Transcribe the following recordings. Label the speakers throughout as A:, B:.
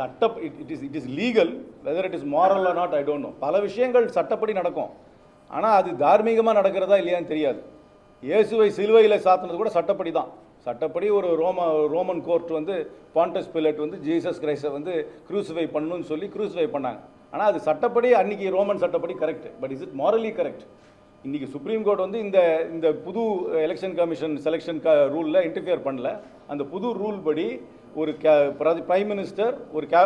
A: சட்ட it is legal, whether it is moral or not I don't know. பல விஷயங்கள் சட்டப்படி நடக்கும், ஆனால் அது தார்மீகமாக நடக்கிறதா இல்லையான்னு தெரியாது. இயேசுவை சிலுவையில் சாத்தினது கூட சட்டப்படி தான். சட்டப்படி ஒரு ரோமன் கோர்ட் வந்து பாண்டஸ் பிலேட் வந்து ஜீசஸ் கிரைஸ்டை வந்து க்ரூசிஃபை பண்ணணும்னு சொல்லி க்ரூசிஃபை பண்ணாங்க. ஆனால் அது சட்டப்படி அன்றைக்கி ரோமன் சட்டப்படி correct. But is it morally correct? இன்றைக்கி சுப்ரீம் கோர்ட் வந்து இந்த புது எலெக்ஷன் கமிஷன் செலெக்ஷன் ரூலில் இன்டர்ஃபியர் பண்ணல. அந்த புது ரூல் படி ஒரு பிரைம் மினிஸ்டர்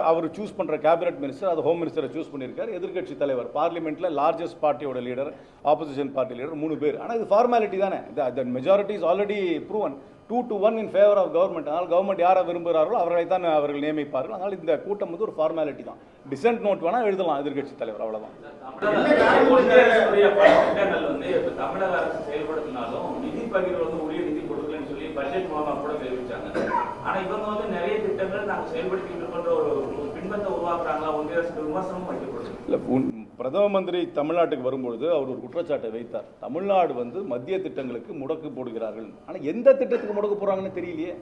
A: அவர் சூஸ் பண்ணுற கேபினட் மினிஸ்டர், அது ஹோம் மினிஸ்டரை சூஸ் பண்ணியிருக்கார். எதிர்க்கட்சி தலைவர், பார்லிமெண்ட்டில் லார்ஜஸ்ட் பார்ட்டியோட லீடர், ஆப்போசிஷன் பார்ட்டி லீடர் 3 பேர். ஆனால் இது ஃபார்மாலிட்டி தானே. The majority is already proven 2-1 in favour of government. அதனால் கவர்மெண்ட் யாரை விரும்புகிறார்களோ அவர்களை தான் அவர்கள் நியமிப்பார்கள். அதனால் இந்த கூட்டம் வந்து ஒரு ஃபார்மாலிட்டி தான். டிசென்ட் நோட் வேணால் எழுதலாம் எதிர்க்கட்சி தலைவர், அவ்வளோதான்.
B: தமிழக அரசு செயல்படுத்தினாலும் நிதி பகிர்வு வந்து உரிய நிதி கொடுக்கலன்னு சொல்லி பட்ஜெட் மூலமா கூட தெரிவிச்சாங்க. ஆனா இவங்க வந்து நிறைய திட்டங்கள் நாங்கள் செயல்படுத்திட்டு இருக்கின்ற ஒரு பின்பத்தை உருவாக்குறாங்களா, ஒன்றிய அரசுக்கு விமர்சனமும் வைக்கப்படுது.
A: இல்லை, பிரதம மந்திரி தமிழ்நாட்டுக்கு வரும்பொழுது அவர் ஒரு குற்றச்சாட்டை வைத்தார். தமிழ்நாடு வந்து மத்திய திட்டங்களுக்கு முடக்கு போடுகிறார்கள். ஆனால் எந்த திட்டத்துக்கு முடக்கு போடுறாங்கன்னு தெரியலையே.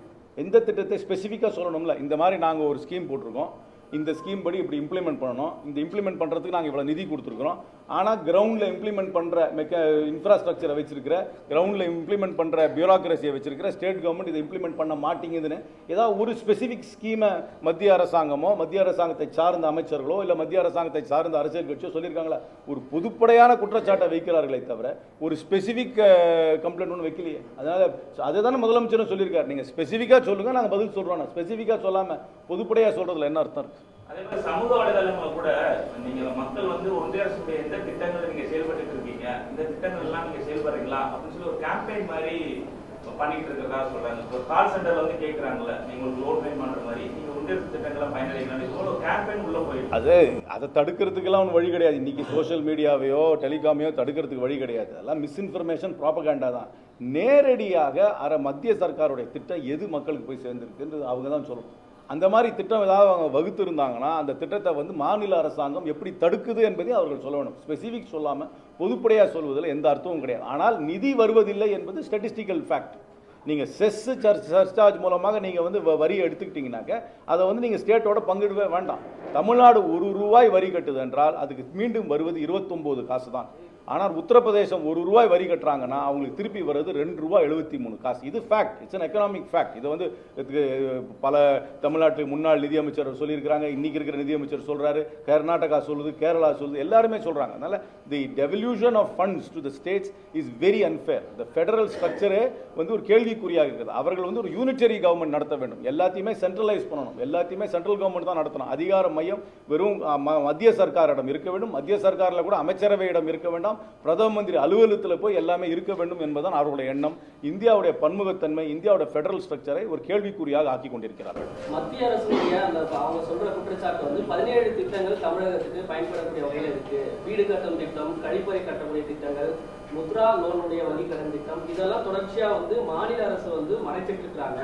A: எந்த திட்டத்தை ஸ்பெசிஃபிக்காக சொல்லணும்ல. இந்த மாதிரி நாங்கள் ஒரு ஸ்கீம் போட்டிருக்கோம், இந்த ஸ்கீம் படி இப்படி இம்ப்ளிமெண்ட் பண்ணணும், இந்த இம்ப்ளிமெண்ட் பண்ணுறதுக்கு நாங்கள் இவ்வளோ நிதி கொடுத்துருக்குறோம். ஆனால் கிரவுண்டில் இம்ப்ளிமெண்ட் பண்ணுற இன்ஃப்ராஸ்ட்ரக்சரை வச்சிருக்கிற, கிரவுண்டில் இம்ப்ளிமெண்ட் பண்ணுற பியூரோக்ரஸியை வச்சிருக்கிற ஸ்டேட் கவர்மெண்ட் இதை இம்ப்ளிமெண்ட் பண்ண மாட்டேங்குதுன்னு ஏதாவது ஒரு ஸ்பெசிஃபிக் ஸ்கீமை மத்திய அரசாங்கமோ மத்திய அரசாங்கத்தை சார்ந்த அமைச்சர்களோ இல்லை மத்திய அரசாங்கத்தை சார்ந்த அரசியல் கட்சியோ சொல்லியிருக்காங்களா? ஒரு பொதுப்படையான குற்றச்சாட்டை வைக்கிறார்களே தவிர ஒரு ஸ்பெசிஃபிக் கம்ப்ளைண்ட் ஒன்று வைக்கலையே. அதனால் அதை தானே முதலமைச்சரும் சொல்லியிருக்காரு. நீங்கள் ஸ்பெசிஃபிக்காக சொல்லுங்கள், நாங்கள் பதில் சொல்கிறோம். ஸ்பெசிஃபிக்காக சொல்லாமல் பொதுப்படையாக சொல்கிறதுல என்ன அர்த்தம் இருக்குது?
B: அதே மாதிரி சமூக வலைதளங்களை கூட நீங்க மக்கள் வந்து ஒன்றிய அரசுடைய எந்த திட்டங்களை நீங்க செயல்பட்டு இருக்கீங்க, இந்த திட்டங்கள் எல்லாம் நீங்க செயல்படுறீங்களா அப்படின்னு சொல்லி ஒரு கேம்பெயின் மாதிரி பண்ணிட்டு இருக்கிறதா சொல்றாங்க. ஒரு கால் சென்டர்ல வந்து கேட்கறாங்கல்ல, நீங்க ஒரு லோன் பேமெண்ட் பண்ற மாதிரி நீங்க ஒன்றிய அரசு திட்டங்களை பயனடைக்கலாம், ஒரு கேம்பெயின் உள்ள போயிருக்கு.
A: அதை தடுக்கிறதுக்கெல்லாம் ஒன்றும் வழி கிடையாது. இன்னைக்கு சோஷியல் மீடியாவையோ டெலிகாமையோ தடுக்கிறதுக்கு வழி கிடையாது. அதெல்லாம் மிஸ்இன்ஃபர்மேஷன், ப்ராபகேண்டா தான். நேரடியாக மத்திய சர்க்காருடைய திட்டம் எது மக்களுக்கு போய் சேர்ந்துருக்குன்றது அவங்க தான் சொல்லணும். அந்த மாதிரி திட்டம் ஏதாவது அவங்க வகுத்து இருந்தாங்கன்னா அந்த திட்டத்தை வந்து மாநில அரசாங்கம் எப்படி தடுக்குது என்பதை அவர்கள் சொல்ல வேண்டும். ஸ்பெசிஃபிக் சொல்லாமல் பொதுப்படையாக சொல்வதில் எந்த அர்த்தமும் கிடையாது. ஆனால் நிதி வருவதில்லை என்பது ஸ்டாட்டிஸ்டிக்கல் ஃபேக்ட். நீங்கள் செஸ் சர்சார்ஜ் மூலமாக நீங்கள் வந்து வரி எடுத்துக்கிட்டீங்கன்னாக்க அதை வந்து நீங்கள் ஸ்டேட்டோட பங்கிடவே வேண்டாம். தமிழ்நாடு ₹1 வரி கட்டுது என்றால் அதுக்கு மீண்டும் வருவது 29 காசு தான். ஆனால் உத்தரப்பிரதேசம் ₹1 வரி கட்டுறாங்கன்னா அவங்களுக்கு திருப்பி வருது ₹2.73. இது fact, it's an economic fact. இதை வந்து பல தமிழ்நாட்டுக்கு முன்னாள் நிதியமைச்சர் சொல்லியிருக்கிறாங்க, இன்னைக்கு இருக்கிற நிதியமைச்சர் சொல்றாரு, கர்நாடகா சொல்லுது, கேரளா சொல்லுது, எல்லாருமே சொல்றாங்க. அதனால the devolution of funds to the states is very unfair. The federal ஸ்ட்ரக்சரே வந்து ஒரு கேள்விக்குறியாக இருக்குது. அவர்கள் வந்து ஒரு யூனிட்டரி கவர்மெண்ட் நடத்த வேண்டும், எல்லாத்தையுமே சென்ட்ரலைஸ் பண்ணணும், எல்லாத்தையுமே சென்ட்ரல் கவர்மெண்ட் தான் நடத்தணும். அதிகார மையம் வெறும் மத்திய சர்க்காரிடம் இருக்க வேண்டும், மத்திய சர்க்காரில் கூட அமைச்சரவையிடம் இருக்க வேண்டாம், பிரதம மந்திரி அலுவலகத்தில் போய் எல்லாமே இருக்க வேண்டும் என்பதுதான் அவர்களுடைய எண்ணம். இந்தியாவுடைய பன்முகத்தன்மை, இந்தியாவுடைய ஃபெடரல் ஸ்ட்ரக்சரை ஒரு கேள்விக்குறியாக ஆக்கி கொண்டிருக்கிறார்கள்.
C: மத்திய அரசுடைய அந்த அவங்க சொல்ற குற்றச்சாட்டு வந்து 17 திட்டங்கள் தமிழகத்துக்கு பயன்படக்கூடிய வகையில் இருக்கு. வீடு கட்டும் திட்டம், கழிப்பறை கட்டக்கூடிய திட்டங்கள், முத்ரா லோனுடைய வங்கி கடன் திட்டம், இதெல்லாம் தொடர்ச்சியா வந்து மாநில அரசு வந்து மறைச்சிட்டு இருக்கிறாங்க.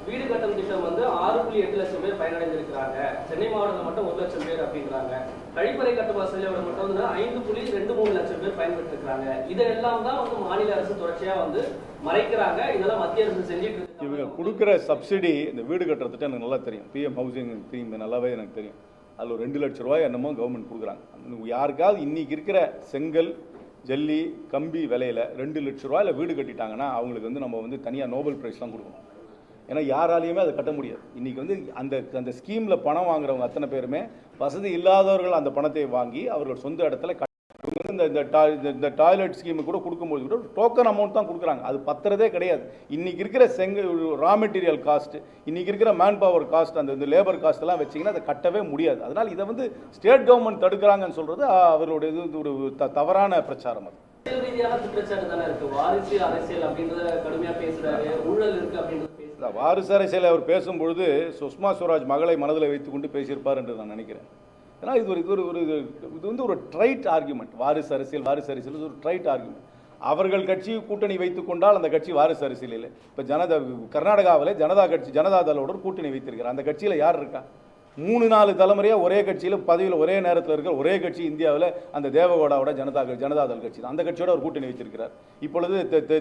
C: வீடு கட்டும் திட்டம் வந்து 6.8 லட்சம் பேர் பயனடைந்திருக்கிறாங்க. சென்னை மாவட்டத்தில் மட்டும் 1 லட்சம் பேர் அப்படின்றாங்க. கழிப்பறை கட்டும் வசதியோட மட்டும் வந்து 5.23 லட்சம் பேர் பயன்பெற்று இருக்காங்க. இதெல்லாம் தான் வந்து மாநில அரசு தொடர்ச்சியா வந்து மறைக்கிறாங்க. இதெல்லாம் மத்திய அரசு செஞ்சுட்டு இருக்கு.
A: இவங்க கொடுக்குற சப்சிடி, இந்த வீடு கட்டுற திட்டம் எனக்கு நல்லா தெரியும். பிஎம் ஹவுசிங் ஸ்கீம் நல்லாவே எனக்கு தெரியும். அதில் ₹2 லட்சம் என்னமோ கவர்மெண்ட் கொடுக்குறாங்க. யாருக்காவது இன்னைக்கு இருக்கிற செங்கல், ஜல்லி, கம்பி விலையில ₹2 லட்சம் வீடு கட்டிட்டாங்கன்னா அவங்களுக்கு வந்து நம்ம வந்து தனியாக நோபல் பிரைஸ் தான் கொடுக்கணும். ஏன்னா யாராலையுமே அதை கட்ட முடியாது. இன்றைக்கி வந்து அந்த ஸ்கீமில் பணம் வாங்குறவங்க அத்தனை பேருமே வசதி இல்லாதவர்கள் அந்த பணத்தை வாங்கி அவர்கள் சொந்த இடத்துல இந்த டாய்லெட் ஸ்கீமு கூட கொடுக்கும்போது கூட டோக்கன் அமௌண்ட் தான் கொடுக்குறாங்க. அது பத்துறதே கிடையாது. இன்றைக்கி இருக்கிற ரா மெட்டீரியல் காஸ்ட், இன்றைக்கி இருக்கிற மேன் பவர் காஸ்ட், அந்த லேபர் காஸ்ட் எல்லாம் வச்சிங்கன்னா அதை கட்டவே முடியாது. அதனால் இதை வந்து ஸ்டேட் கவர்மெண்ட் தடுக்கிறாங்கன்னு சொல்கிறது அவர்களுடைய இது ஒரு தவறான பிரச்சாரம். அது
C: ரீதியான குற்றச்சாட்டு தானே இருக்கு. வாரிசு அரசியல் அப்படின்றத கடுமையாக பேசுறாரு, ஊழல் இருக்கு அப்படின்றது.
A: வாரிசு அரசியல் அவர் பேசும்பொழுது சுஷ்மா ஸ்வராஜ் மகளை மனதில் வைத்துக்கொண்டு பேசியிருப்பார் என்று நான் நினைக்கிறேன். ஏன்னா இது வந்து ஒரு ட்ரைட் ஆர்குமெண்ட். வாரிசு அரசியல் ஒரு ட்ரைட் ஆர்குமெண்ட். அவர்கள் கட்சி கூட்டணி வைத்துக் கொண்டால் அந்த கட்சி வாரிசு அரசியல் இல்லை. இப்போ கர்நாடகாவில் ஜனதா தளோட கூட்டணி வைத்திருக்கிறார். அந்த கட்சியில் யார் இருக்கா? 3-4 தலைமுறையாக ஒரே கட்சியில் பதவியில் ஒரே நேரத்தில் இருக்கிற ஒரே கட்சி இந்தியாவில் அந்த தேவகவுடாவோட ஜனதாதள் கட்சி தான். அந்த கட்சியோட ஒரு கூட்டணி வச்சிருக்கிறார். இப்பொழுது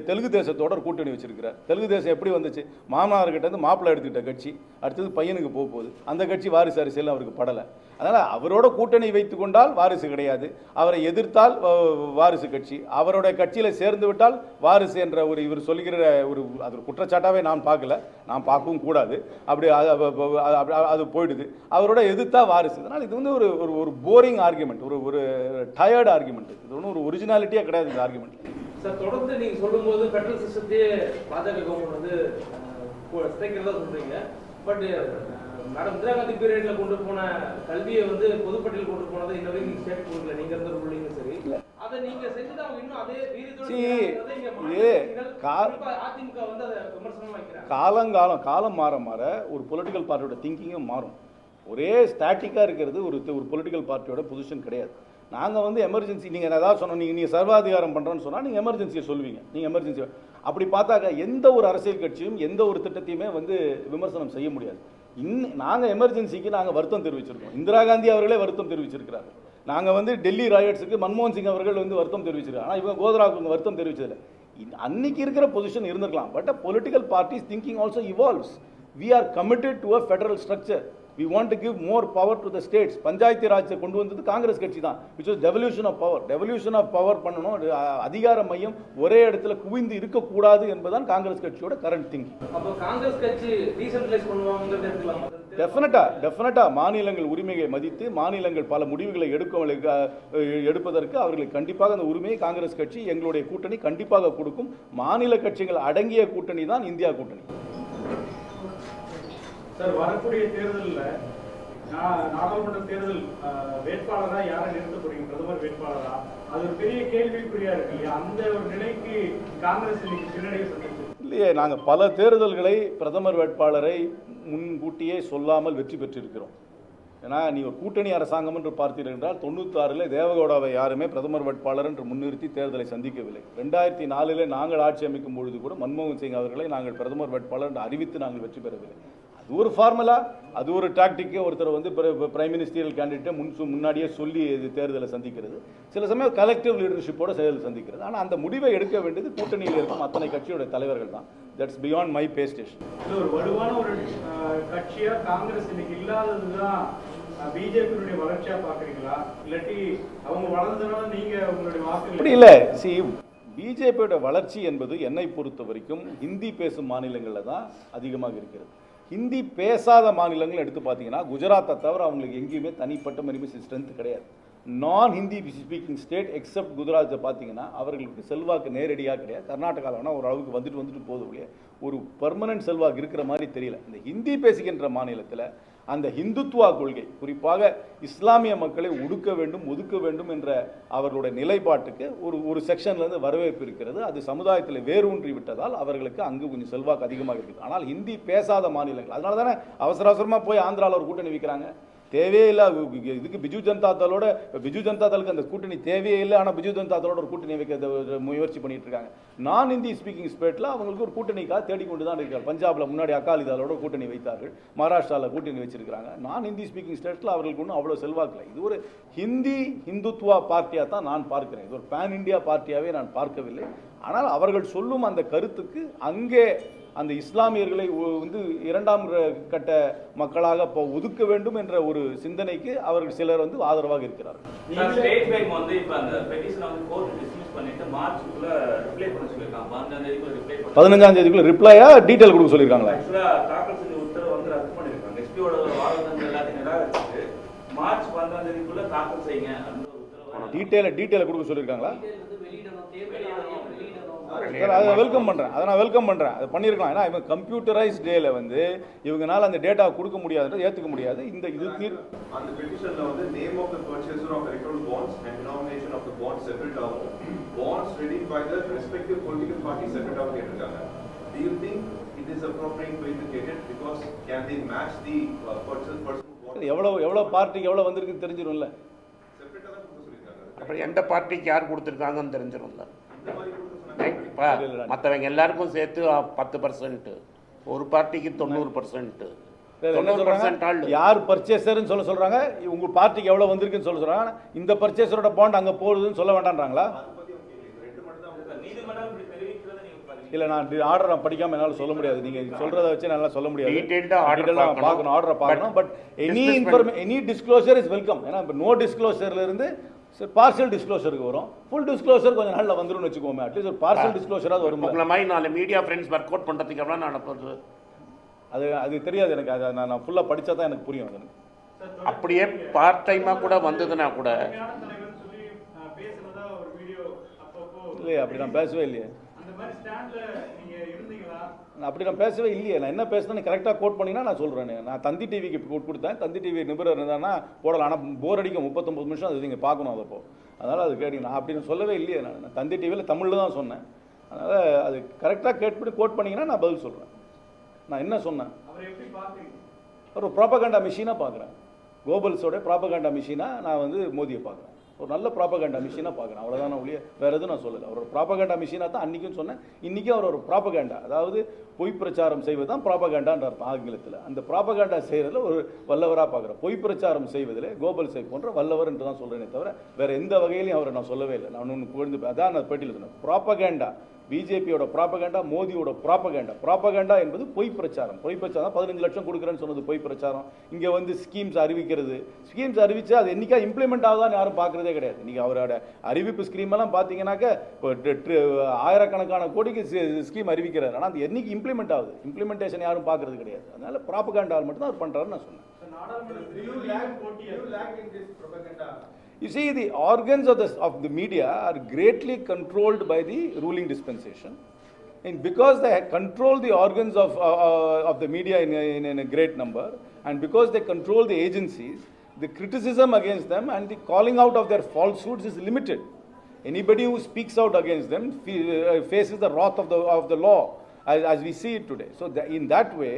A: தெலுங்கு தேசத்தோட ஒரு கூட்டணி வச்சிருக்கிறார். தெலுங்கு தேசம் எப்படி வந்துச்சு? மாமனார்கிட்ட இருந்து மாப்பிள்ளை எடுத்துக்கிட்ட கட்சி, அடுத்தது பையனுக்கு போகுது. அந்த கட்சி வாரிசு அரசியல் அவருக்கு படலை. அதனால் அவரோட கூட்டணி வைத்து கொண்டால் வாரிசு கிடையாது, அவரை எதிர்த்தால் வாரிசு கட்சி, அவரோட கட்சியில் சேர்ந்து விட்டால் வாரிசு என்ற ஒரு இவர் சொல்லுகிற அது ஒரு குற்றச்சாட்டாகவே நான் பார்க்கல, நான் பார்க்கவும் கூடாது. அப்படி அது போயிடுது. அவரோட எதிர்த்தா வாரிசு. அதனால் இது வந்து ஒரு போரிங் ஆர்குமெண்ட், ஒரு டயர்டு ஆர்குமெண்ட். இது ஒன்றும் ஒரு ஒரிஜினாலிட்டியாக கிடையாது இந்த ஆர்குமெண்ட்.
D: சார், தொடர்ந்து நீங்க சொல்லும்போது பெட்ரோல் சிஸ்டத்தையே பாஜக கவர்மெண்ட் வந்து சிதைக்கிறதா சொல்றீங்க. பட் மேடம் இந்திரா காந்தி பீரியட்ல கொண்டு போன கல்வியை வந்து பொதுப்பட்டியல் கொண்டு போனதை இன்ன வரைக்கும் நீங்க ஸ்டேட் கொடுக்கல. நீங்க இருந்த ரூலிங் சரி, அதை நீங்க செஞ்சது அவங்க இன்னும் அதே வீரத்தோட அதிமுக வந்து அதை விமர்சனம் வைக்கிறாங்க.
A: காலம் மாற மாற ஒரு பொலிட்டிக்கல் பார்ட்டியோட திங்கிங்கும் மாறும். ஒரே ஸ்டாட்டிக்காக இருக்கிறது ஒரு பொலிட்டிக்கல் பார்ட்டியோட பொசிஷன் கிடையாது. நாங்கள் வந்து எமர்ஜென்சி, நீங்கள் ஏதாவது சொன்னோம், நீங்கள் சர்வாதிகாரம் பண்ணுறோன்னு சொன்னால் நீங்கள் எமர்ஜென்சியை சொல்லுவீங்க. நீங்கள் எமர்ஜென்சி அப்படி பார்த்தாக்க எந்த ஒரு அரசியல் கட்சியும் எந்த ஒரு திட்டத்தையுமே வந்து விமர்சனம் செய்ய முடியாது. நாங்கள் எமர்ஜென்சிக்கு நாங்கள் வருத்தம் தெரிவிச்சிருக்கோம். இந்திரா காந்தி அவர்களே வருத்தம் தெரிவிச்சிருக்கிறார். நாங்கள் வந்து டெல்லி ராயட்ஸுக்கு மன்மோகன் சிங் அவர்கள் வந்து வருத்தம் தெரிவிச்சிருக்காங்க. ஆனால் இவங்க கோத்ராவுக்கு வருத்தம் தெரிவிச்சதில்லை. அன்னைக்கு இருக்கிற பொசிஷன் இருந்திருக்கலாம். But political parties thinking also evolves. We are committed to a federal structure. We want to give more power to the states. Panchayat Raj கொண்டு வந்தது காங்கிரஸ் கட்சி தான், which was devolution of power. devolution of power பண்ணணும், அதிகார மையம் ஒரே இடத்துல குவிந்து இருக்கக்கூடாது என்பதுதான் காங்கிரஸ் கட்சியோட கரண்ட் திங்கிங்.
D: அப்போ காங்கிரஸ் கட்சி டீசென்ட்ரலைஸ் பண்ணுவாங்கங்கிறது எடுத்துக்கலாமா?
A: டெஃபினட்டா மாநிலங்கள் உரிமையை மதித்து மாநிலங்கள் பல முடிவுகளை எடுப்பதற்கு அவர்களுக்கு கண்டிப்பாக அந்த உரிமையை காங்கிரஸ் கட்சி, எங்களுடைய கூட்டணி கண்டிப்பாக கொடுக்கும். மாநில கட்சிகள் அடங்கிய கூட்டணி தான் இந்தியா கூட்டணி.
E: சார், வரக்கூடிய தேர்தலில் நாடாளுமன்ற தேர்தல் வேட்பாளரா யாரை நிறுத்த போறீங்க? பிரதமர் வேட்பாளரா? அது ஒரு பெரிய கேள்விக்குறியா இருக்கு இல்லையா? அந்த ஒரு நிலைக்கு காங்கிரஸ் இன்னைக்கு பின்னடைவு சந்திச்சு
A: இல்லையே. நாங்கள் பல தேர்தல்களை பிரதமர் வேட்பாளரை முன்கூட்டியே சொல்லாமல் வெற்றி பெற்றிருக்கிறோம். ஏன்னா நீ ஒரு கூட்டணி அரசாங்கம் என்று பார்த்தீர்கள் என்றால் 96 தேவகவுடாவை யாருமே பிரதமர் வேட்பாளர் என்று முன்னிறுத்தி தேர்தலை சந்திக்கவில்லை. 2004 நாங்கள் ஆட்சி அமைக்கும் பொழுது கூட மன்மோகன் சிங் அவர்களை நாங்கள் பிரதமர் வேட்பாளர் என்று அறிவித்து நாங்கள் வெற்றி பெறவில்லை. அது ஒரு ஃபார்முலா, அது ஒரு டாக்டிக்கு. ஒருத்தர் வந்து பிரைம் மினிஸ்டரியல் கேண்டிடேட்டை முன்னாடியே சொல்லி தேர்தலை சந்திக்கிறது, சில சமயம் கலெக்டிவ் லீடர்ஷிப்போட தேர்தல் சந்திக்கிறது. ஆனால் அந்த முடிவை எடுக்க வேண்டியது கூட்டணியில் இருக்கும் அத்தனை கட்சியோட தலைவர்கள் தான். That's beyond my pay station.
E: இது ஒரு வலுவான ஒரு கட்சியா காங்கிரஸ் இன்னைக்கு இல்லாததுதான் பிஜேபியுடைய வளர்ச்சியா பாக்குறீங்களா? இல்லாட்டி அவங்க வளர்ந்ததுனால நீங்க உங்களுடைய வாக்கு
A: அப்படி இல்லை. பிஜேபியோட வளர்ச்சி என்பது என்னை பொறுத்த வரைக்கும் ஹிந்தி பேசும் மாநிலங்களில் தான் அதிகமாக இருக்கிறது. ஹிந்தி பேசாத மாநிலங்கள் எடுத்து பார்த்தீங்கன்னா குஜராத்தை தவிர அவங்களுக்கு எங்கேயுமே தனிப்பட்ட மரிமை ஸ்ட்ரென்த் கிடையாது. நான் ஹிந்தி ஸ்பீக்கிங் ஸ்டேட் எக்ஸப்ட் குஜராத்தை பார்த்தீங்கன்னா அவர்களுக்கு செல்வாக்கு நேரடியாக கிடையாது. கர்நாடகாவில் வேணால் ஒரு அளவுக்கு வந்துட்டு போதும் இல்லையா, ஒரு பர்மனன்ட் செல்வாக்கு இருக்கிற மாதிரி தெரியல. இந்த ஹிந்தி பேசுகின்ற மாநிலத்தில் அந்த ஹிந்துத்துவா கொள்கை, குறிப்பாக இஸ்லாமிய மக்களை ஒடுக்க வேண்டும் என்ற அவர்களுடைய நிலைப்பாட்டுக்கு ஒரு செக்ஷன்லேருந்து வரவேற்பு இருக்கிறது. அது சமுதாயத்தில் வேரூன்றி விட்டதால் அவர்களுக்கு அங்கு கொஞ்சம் செல்வாக்கு அதிகமாக இருக்குது. ஆனால் ஹிந்தி பேசாத மாநிலங்கள், அதனால தானே அவசரமாக போய் ஆந்திராவில் ஒரு கூட்டணி வைக்கிறாங்க. தேவையே இல்லை. இதுக்கு பிஜு ஜனதா தளுக்கு அந்த கூட்டணி தேவையே இல்லை. ஆனால் பிஜு ஜனதா தளோட ஒரு கூட்டணி வைக்க முயற்சி பண்ணிட்டு இருக்காங்க. நான் ஹிந்தி ஸ்பீக்கிங் ஸ்டேட்டில் அவங்களுக்கு ஒரு கூட்டணிக்காக தேடிக்கொண்டு தான் இருக்காங்க. பஞ்சாபில் முன்னாடி அகாலிதளோட கூட்டணி வைத்தார்கள், மகாராஷ்டிராவில் கூட்டணி வச்சிருக்கிறாங்க. நான் ஹிந்தி ஸ்பீக்கிங் ஸ்டேட்டில் அவர்களுக்கு ஒன்றும் அவ்வளோ செல்வாக்கு இல்லை. இது ஒரு ஹிந்துத்துவா பார்ட்டியாக தான் நான் பார்க்கிறேன். இது ஒரு பேன் இண்டியா பார்ட்டியாகவே நான் பார்க்கவில்லை. ஆனால் அவர்கள் சொல்லும் அந்த கருத்துக்கு அங்கே அந்த இஸ்லாமியர்களை வந்து இரண்டாம் கட்ட மக்களாக ஒதுக்க வேண்டும் என்ற ஒரு சிந்தனைக்கு அவர்கள் சிலர் வந்து ஆதரவாக இருக்கிறார்கள்.
B: ஸ்டேட் பேங்க் வந்து இப்ப அந்த பெட்டிஷனை வந்து கோர்ட் டிஸ்மிஸ் பண்ணிட்டு மார்ச்சுக்குள்ள ரிப்ளை பண்ண சொல்லிருக்காங்க.
A: 15ஆம் தேதிக்குள்ள ரிப்ளையா டீடைல் கொடுக்க சொல்லிருக்காங்களா?
B: ஆக்சுவலா தாக்கல் செஞ்ச உத்தரவு வந்து ரத்து பண்ணிருக்காங்க. எஸ்பியோட வாதங்கள் எல்லாத்தையும் நிராகரிச்சு மார்ச் 15ஆம் தேதிக்குள்ள தாக்கல் செய்யுங்க அந்த உத்தரவு
A: டீடைல கொடுக்க சொல்லிருக்காங்களா? அதை வெல்கம் பண்ணுறேன். அதை பண்ணியிருக்கலாம். ஏன்னா இவங்க கம்ப்யூட்டரைஸ் டேல வந்து இவங்கனால அந்த டேட்டா கொடுக்க முடியாதுன்றது ஏற்றுக்க முடியாது. இந்த இது
F: அந்த பெட்டிஷன்ல வந்து name of the purchaser of electoral bonds and denomination of the bonds separate ஆகும், bonds redeemed by the respective political party separate ஆகும் கேட்டிருக்காங்க. Do you think it is appropriate to indicate it because can they match the purchase person?
A: எவ்வளவு பார்ட்டிக்கு எவ்வளவு வந்திருக்குன்னு தெரிஞ்சிரும்ல.
F: செப்பரேட்டா தான் கொடுக்க சொல்லிருக்காங்க.
G: அப்புறம் எந்த பார்ட்டிக்கு யார் கொடுத்துருக்காங்கன்னு தெரிஞ்சிடும்ல. மற்றவங்க எல்லாருக்கும் சேர்த்து 10%, ஒரு பார்ட்டிக்கு 90%.
A: என்ன
G: 90%
A: சொல்றாங்க,
G: ஆள்.
A: யார் பர்ச்சேசர்னு சொல்றாங்க, உங்க பார்ட்டிக்கு எவ்வளவு வந்திருக்குன்னு சொல்றாங்க, இந்த பர்ச்சேசரோட பாண்ட் அங்க போகுதுன்னு சொல்ல வேண்டாம்ன்றாங்களா?
B: நீதிமன்றம் இப்படி தெரிவிக்கிறத நீங்க பாத்தீங்க.
A: இல்ல நான் ஆர்டர் படிக்காம என்னால சொல்ல முடியாது. நீங்க சொல்றத வச்சு என்னால சொல்ல முடியாது.
G: Detailed order
A: Detailed
G: பார்க்கணும்.
A: பார்க்கணும், ஆர்டர் பார்க்கணும். But any disclosure is welcome. ஏன்னா இப்போ நோ டிஸ்க்ளோசர்ல இருந்து பார்ஷியல் டிஸ்க்ளோசருக்கு வரும். ஃபுல் டிஸ்க்ளோசர் கொஞ்சம் நாள்ல வந்துரும்னு வச்சுக்கோமே. அட்லீஸ்ட் ஒரு பார்ஷியல் டிஸ்க்ளோசராவது வரும்.
G: உங்களை மாதிரி 4 மீடியா ஃப்ரெண்ட்ஸ் ஒர்க் அவுட் பண்ணுறதுக்கு எவ்வளோ நடப்பது?
A: அது தெரியாது எனக்கு. அதை நான் ஃபுல்லா படிச்சா தான் எனக்கு புரியும். அது எனக்கு
G: அப்படியே பார்ட் டைமாக கூட வந்ததுன்னா கூட
E: தலைவர்னு சொல்லி பேசுனதா ஒரு வீடியோ அப்பப்போ
A: இல்லையே, அப்படி நான் பேசவே இல்லையே.
E: அந்த மாதிரி ஸ்டாண்ட்ல நீங்க இருந்தீங்களா?
A: நான் அப்படி நான் பேசவே இல்லையே. நான் என்ன பேசுனேன்னு கரெக்டாக கோட் பண்ணிங்கன்னா நான் சொல்கிறேன். நான் தந்தி டிவிக்கு கொடுத்தேன். தந்தி டிவி நிபுணர் இருந்தானா போடலாம். ஆனால் போர் அடிக்கும் 39 நிமிஷம். அது நீங்கள் பார்க்கணும் அதப்போ. அதனால் அது கேட்டீங்க. நான் அப்படின்னு சொல்லவே இல்லையே. நான் தந்தி டிவியில் தமிழில் தான் சொன்னேன். அதனால் அது கரெக்டாக கேட்டு கோட் பண்ணிங்கன்னா நான் பதில் சொல்கிறேன். நான் என்ன சொன்னேன்?
E: அவரை எப்படி பாக்குறீங்க?
A: ஒரு ப்ராபகண்டா மிஷினாக பார்க்குறேன். கோபல்ஸோட ப்ராபகண்டா மிஷினாக நான் வந்து மோதியை பார்க்குறேன். ஒரு நல்ல ப்ராபகண்டா மிஷினாக பார்க்குறேன். அவ்வளோதான் ஒழிய வேறு எதுவும் நான் சொல்லலை. அவர் ஒரு ப்ராபகண்டா மிஷினாக தான் அன்றைக்கும் சொன்னேன். இன்றைக்கும் அவர் ஒரு ப்ராபகண்டா, அதாவது பொய் பிரச்சாரம் செய்வது தான் ப்ராபகண்டான்ற அர்த்தம் ஆங்கிலத்தில். அந்த ப்ராபகண்டா செய்கிறதுல ஒரு வல்லவராக பார்க்குறேன். பொய் பிரச்சாரம் செய்வதில் கோபல்ஸை போன்ற வல்லவர் என்று தான் சொல்கிறேனே தவிர வேறு எந்த வகையிலையும் அவரை நான் சொல்லவே இல்லை. நான் ஒன்று புகழ்ந்து அதான் நான் பேட்டியில் சொன்னேன். ப்ராபகண்டா, பிஜேபியோட ப்ராபகண்டா, மோடியோட ப்ராபகண்டா என்பது பொய் பிரச்சாரம். பொய் பிரச்சாரம் 15 லட்சம் கொடுக்குறேன்னு சொன்னது பொய் பிரச்சாரம். இங்கே வந்து ஸ்கீம்ஸ் அறிவிக்கிறது. ஸ்கீம்ஸ் அறிவிச்சா அது என்னைக்கா இம்ப்ளிமெண்ட் ஆகுதான்னு யாரும் பார்க்குறதே கிடையாது. நீங்கள் அவரோட அறிவிப்பு ஸ்கீம் எல்லாம் பார்த்தீங்கன்னாக்க ஆயிரக்கணக்கான கோடிக்கு ஸ்கீம் அறிவிக்கிறார். ஆனால் அது என்னைக்கு இம்ப்ளிமெண்ட் ஆகுது? இம்ப்ளிமெண்டேஷன் யாரும் பார்க்கறது கிடையாது. அதனால ப்ராபகண்டால் மட்டும் தான் அவர் பண்ணுறாருன்னு நான் சொன்னேன். You see, the organs of the media are greatly controlled by the ruling dispensation, and because they control the organs of the media in a great number, and because they control the agencies, the criticism against them and the calling out of their falsehoods is limited. Anybody who speaks out against them faces the wrath of the law, as we see it today. So in that way,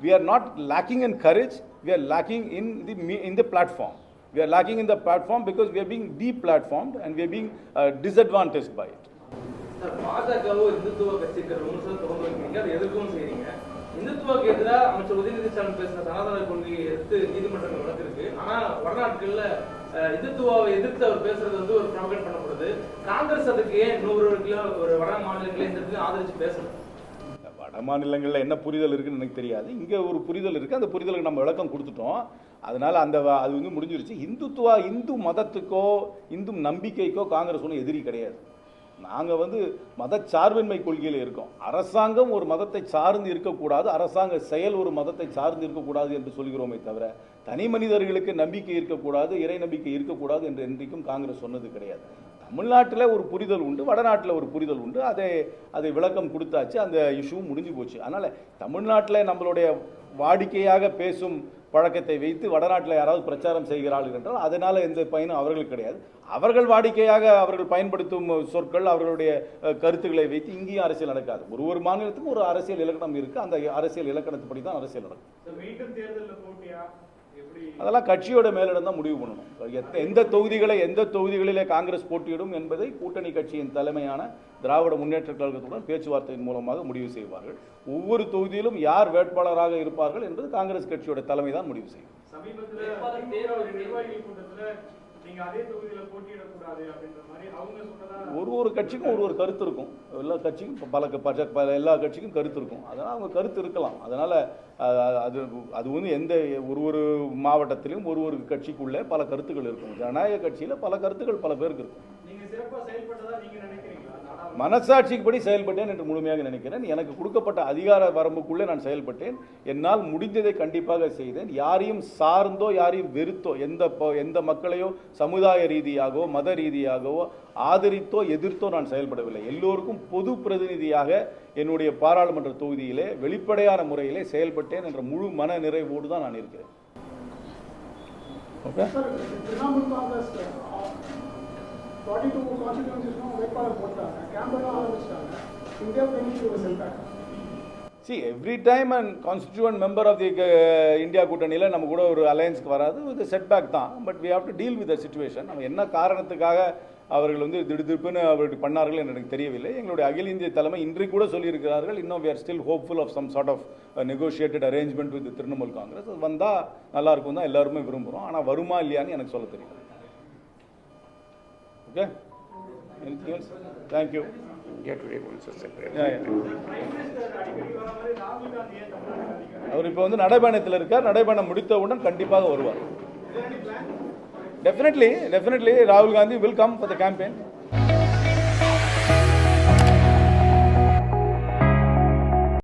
A: we are not lacking in courage. We are lacking in the platform. We are lacking in the platform because we are being deplatformed and we are being disadvantaged by it.
D: Sir, பாஜகவோ இந்துத்துவ கட்சிக்கு விமர்சனம் தொடர்ந்து வைக்கிறீங்க, அதை எதிர்க்கவும் செய்றீங்க. இந்துத்துவக்கு எதிராக அமைச்சர் உதயநிதி ஸ்டாலின் பேசின சனாதன கொள்கையை எடுத்து நீதிமன்றங்கள் வழக்கிருக்கு. ஆனா வடநாட்கள்ல இந்துத்துவாவை எதிர்த்து அவர் பேசுறது வந்து ஒரு ப்ராபகண்ட் பண்ணப்படுது. காங்கிரஸ் அதுக்கு ஏன் 100 ஒரு வட மாநிலங்களே இந்த இடத்துல ஆதரிச்சு பேசணும்?
A: வட மாநிலங்களில் என்ன புரிதல் இருக்குன்னு எனக்கு தெரியாது. இங்கே ஒரு புரிதல் இருக்குது. அந்த புரிதலுக்கு நம்ம விளக்கம் கொடுத்துட்டோம். அதனால் அது வந்து முடிஞ்சிருச்சு. இந்து மதத்துக்கோ இந்து நம்பிக்கைக்கோ காங்கிரஸ் ஒன்றும் எதிரி கிடையாது. நாங்கள் வந்து மதச்சார்பின்மை கொள்கையில் இருக்கோம். அரசாங்கம் ஒரு மதத்தை சார்ந்து இருக்கக்கூடாது, அரசாங்க செயல் ஒரு மதத்தை சார்ந்து இருக்கக்கூடாது என்று சொல்கிறோமே தவிர தனி மனிதர்களுக்கு நம்பிக்கை இருக்கக்கூடாது, இறை நம்பிக்கை இருக்கக்கூடாது என்று என்றைக்கும் காங்கிரஸ் சொன்னது கிடையாது. தமிழ்நாட்டில் ஒரு புரிதல் உண்டு, வடநாட்டில் ஒரு புரிதல் உண்டு. அதை விளக்கம் கொடுத்தாச்சு. அந்த இஷ்யூ முடிஞ்சு போச்சு. அதனால் தமிழ்நாட்டில் நம்மளுடைய வாடிக்கையாக பேசும் பழக்கத்தை வைத்து வடநாட்டில் யாராவது பிரச்சாரம் செய்கிறார்கள் என்றால் அதனால் எந்த பயனும் அவர்களுக்கு கிடையாது. அவர்கள் வாடிக்கையாக அவர்கள் பயன்படுத்தும் சொற்கள், அவர்களுடைய கருத்துக்களை வைத்து இங்கேயும் அரசியல் நடக்காது. ஒரு மாநிலத்துக்கும் ஒரு அரசியல் இலக்கணம் இருக்குது. அந்த அரசியல் இலக்கணத்துப்படி தான் அரசியல் நடக்கும்.
E: மீண்டும் தேர்தலில் போட்டியா?
A: அதெல்லாம் கட்சியோட மேலிடம் தான் முடிவு பண்ணணும். எந்த தொகுதிகளிலே காங்கிரஸ் போட்டியிடும் என்பதை கூட்டணி கட்சியின் தலைமையான திராவிட முன்னேற்ற கழகத்துடன் பேச்சுவார்த்தையின் மூலமாக முடிவு செய்வார்கள். ஒவ்வொரு தொகுதியிலும் யார் வேட்பாளராக இருப்பார்கள் என்பது காங்கிரஸ் கட்சியோட தலைமை தான் முடிவு செய்யும்.
E: சமீபத்தில் நிர்வாகிகள் கூட்டத்தில் நீங்க அதே தொகுதியில போட்டியிடக்கூடாது அப்படின்ற மாதிரி அவங்க சொன்னதா
A: ஒரு கட்சிக்கும் ஒரு கருத்து இருக்கும். எல்லா கட்சிக்கும் எல்லா கட்சிக்கும் கருத்து இருக்கும். அதனால் அவங்க கருத்து இருக்கலாம். அதனால் அது வந்து எந்த ஒரு மாவட்டத்திலும் ஒரு கட்சிக்குள்ளே பல கருத்துக்கள் இருக்கும். ஜனநாயக கட்சியில் பல கருத்துக்கள் பல பேருக்கு இருக்கும்.
E: நீங்க சிறப்பா செயல்பட்டதா நீங்க நினைக்கிறீங்களா?
A: மனசாட்சிக்குப்படி செயல்பட்டேன் என்று முழுமையாக நினைக்கிறேன். எனக்கு கொடுக்கப்பட்ட அதிகார வரம்புக்குள்ளே நான் செயல்பட்டேன். என்னால் முடிந்ததை கண்டிப்பாக செய்தேன். யாரையும் சார்ந்தோ யாரையும் வெறுத்தோ எந்த மக்களையோ சமுதாய ரீதியாகவோ மத ரீதியாகவோ ஆதரித்தோ எதிர்த்தோ நான் செயல்படவில்லை. எல்லோருக்கும் பொது பிரதிநிதியாக என்னுடைய பாராளுமன்ற தொகுதியிலே வெளிப்படையான முறையிலே செயல்பட்டேன் என்ற முழு மன நிறைவோடு தான் நான் இருக்கிறேன். ஓகே.
H: 42 கான்ஸ்டிடியூன்சிஸ் வேட்பாளர் போட்டாங்க, கேம்பெயின் ஆரம்பிச்சிட்டாங்க. India பிரிமிஷ் செல்டாங்க.
A: See, every time a constituent member of the India கூட்டணியில் நம்ம கூட ஒரு அலையன்ஸ்க்கு வராது. இது செட்பேக் தான். But we have to deal with the situation. நம்ம என்ன காரணத்துக்காக அவர்கள் வந்து திடுதிப்புன்னு அவர்கள் பண்ணார்கள் என்று எனக்கு தெரியவில்லை. எங்களுடைய அகில இந்திய தலைமை இன்றைக்கு கூட சொல்லியிருக்கிறார்கள், இன்னும் we are still hopeful of some sort of negotiated arrangement with the Trinamool Congress. அது வந்தால் நல்லா இருக்கும் தான் எல்லாருமே விரும்புகிறோம். ஆனால் வருமா இல்லையான்னு எனக்கு சொல்ல தெரியும். Okay, anything else? Thank you. அவர் இப்போ வந்து நடைபயணத்தில் இருக்கார். நடைபயணம் முடித்தவுடன் கண்டிப்பாக வருவார். Definitely, Rahul Gandhi will come for the campaign.